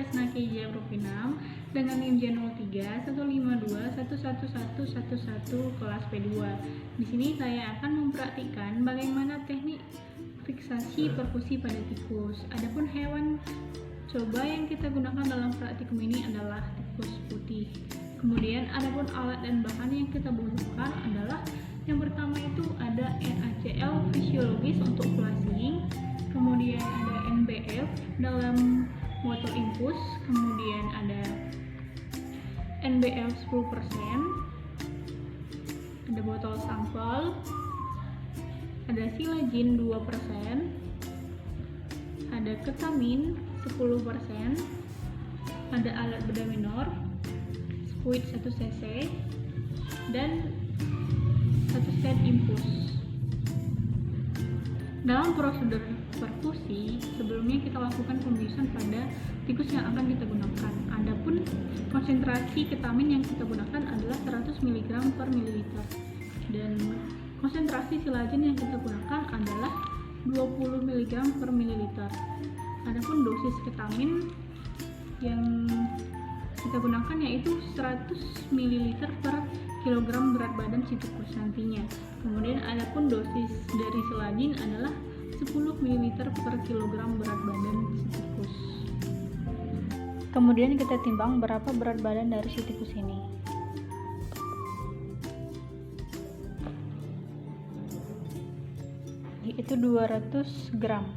Nakeja Propinam dengan NIM J03 152 11111 kelas P2. Di sini saya akan mempraktikkan bagaimana teknik fiksasi perkusi pada tikus. Adapun hewan coba yang kita gunakan dalam praktikum ini adalah tikus putih. Kemudian adapun alat dan bahan yang kita butuhkan adalah yang pertama itu ada NaCl fisiologis untuk flushing, kemudian ada NBF dalam motor infus, kemudian ada NBF 10%, ada botol sampel, ada silajin 2%, ada ketamin 10%, ada alat bedah minor, squid 1 cc, dan 1 set infus. Dalam prosedur perkusi, sebelumnya kita lakukan pembiusan pada tikus yang akan kita gunakan. Adapun konsentrasi ketamin yang kita gunakan adalah 100 mg per mililiter, dan konsentrasi silajin yang kita gunakan adalah 20 mg per mililiter. Adapun dosis ketamin yang kita gunakan yaitu 100 ml per kilogram berat badan si tikus nantinya. Kemudian adapun dosis dari silajin adalah 10 ml per kilogram berat badan si tikus. Kemudian kita timbang berapa berat badan dari si tikus ini. Yaitu 200 gram.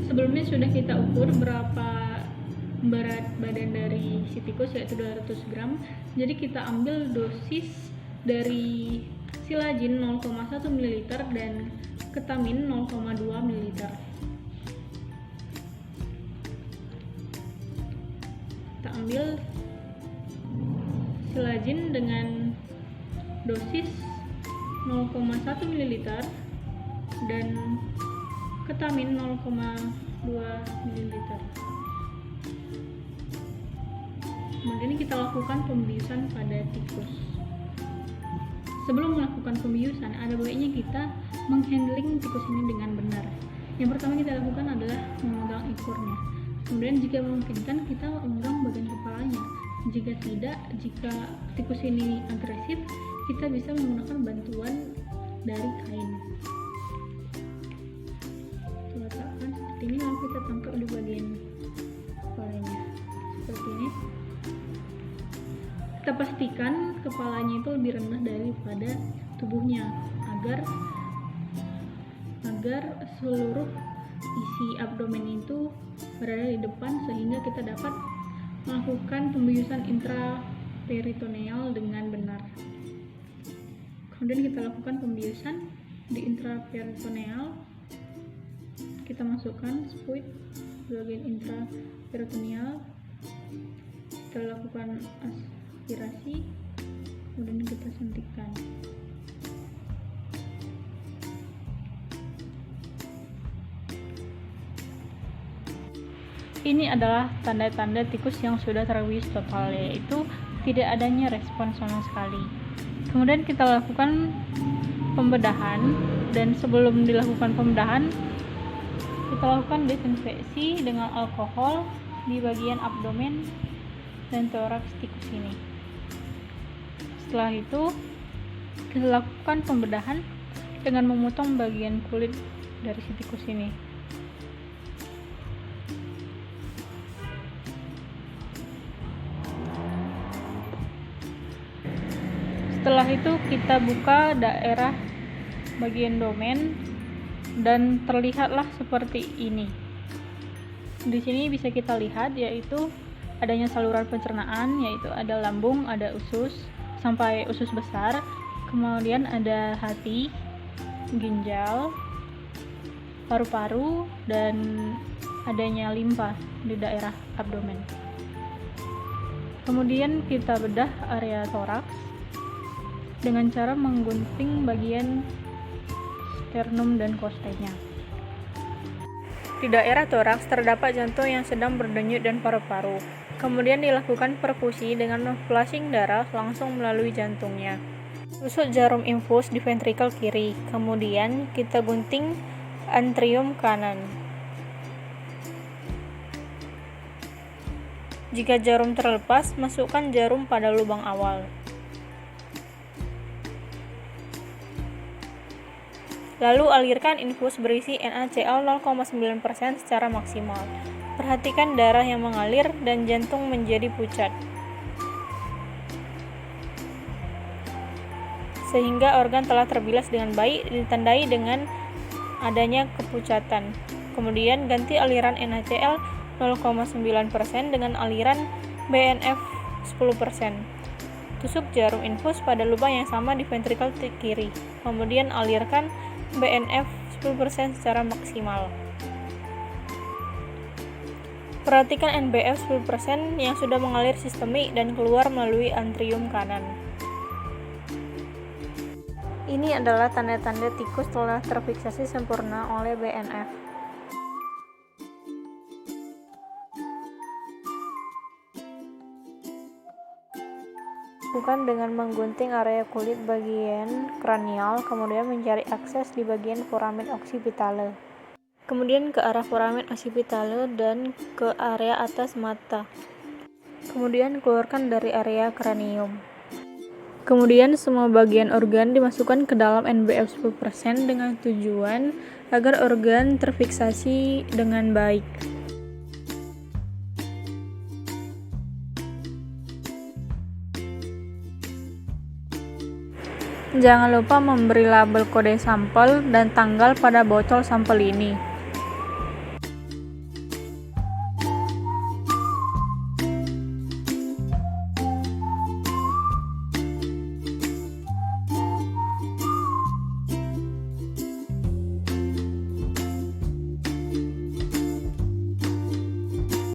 Sebelumnya sudah kita ukur berapa berat badan dari si tikus, yaitu 200 gram. Jadi kita ambil dosis dari silajin 0,1 ml dan ketamin 0,2 ml. Kita ambil silajin dengan dosis 0,1 ml dan ketamin 0,2 ml. Kemudian kita lakukan pembiusan pada tikus. Sebelum melakukan pembiusan, ada baiknya kita menghandling tikus ini dengan benar. Yang pertama kita lakukan adalah memegang ekornya. Kemudian jika memungkinkan kita memegang bagian kepalanya. Jika tidak, jika tikus ini agresif, kita bisa menggunakan bantuan dari kain. Kita letakkan seperti ini, lalu kita tangkap di bagian kepalanya. Seperti ini. Kita pastikan kepalanya itu lebih rendah daripada tubuhnya agar seluruh isi abdomen itu berada di depan, sehingga kita dapat melakukan pembiusan intraperitoneal dengan benar. Kemudian kita lakukan pembiusan di intraperitoneal. Kita masukkan squid di bagian intraperitoneal. Kita lakukan aspirasi, kemudian kita suntikkan. Ini adalah tanda-tanda tikus yang sudah terbius total, yaitu tidak adanya respon sama sekali. Kemudian kita lakukan pembedahan, dan sebelum dilakukan pembedahan kita lakukan desinfeksi dengan alkohol di bagian abdomen dan toraks tikus ini. Setelah itu kita lakukan pembedahan dengan memotong bagian kulit dari si tikus ini. Setelah itu kita buka daerah bagian domen dan terlihatlah seperti ini. Di sini bisa kita lihat yaitu adanya saluran pencernaan, yaitu ada lambung, ada usus sampai usus besar, kemudian ada hati, ginjal, paru-paru, dan adanya limfa di daerah abdomen. Kemudian kita bedah area toraks dengan cara menggunting bagian sternum dan kostenya. Di daerah toraks terdapat jantung yang sedang berdenyut dan paru-paru. Kemudian dilakukan perkusi dengan flushing darah langsung melalui jantungnya. Tusuk jarum infus di ventrikel kiri, kemudian kita gunting antrium kanan. Jika jarum terlepas, masukkan jarum pada lubang awal. Lalu alirkan infus berisi NaCl 0,9% secara maksimal. Perhatikan darah yang mengalir dan jantung menjadi pucat, sehingga organ telah terbilas dengan baik, ditandai dengan adanya kepucatan. Kemudian ganti aliran NaCl 0,9% dengan aliran BNF 10%. Tusuk jarum infus pada lubang yang sama di ventrikel kiri. Kemudian alirkan BNF 10% secara maksimal. Perhatikan NBF 10% yang sudah mengalir sistemik dan keluar melalui antrium kanan. Ini adalah tanda-tanda tikus telah terfiksasi sempurna oleh BNF. Bukan dengan menggunting area kulit bagian kranial, kemudian mencari akses di bagian foramen occipitale. Kemudian ke arah foramen occipitale dan ke area atas mata. Kemudian keluarkan dari area kranium. Kemudian semua bagian organ dimasukkan ke dalam NBF 10% dengan tujuan agar organ terfiksasi dengan baik. Jangan lupa memberi label kode sampel dan tanggal pada botol sampel ini.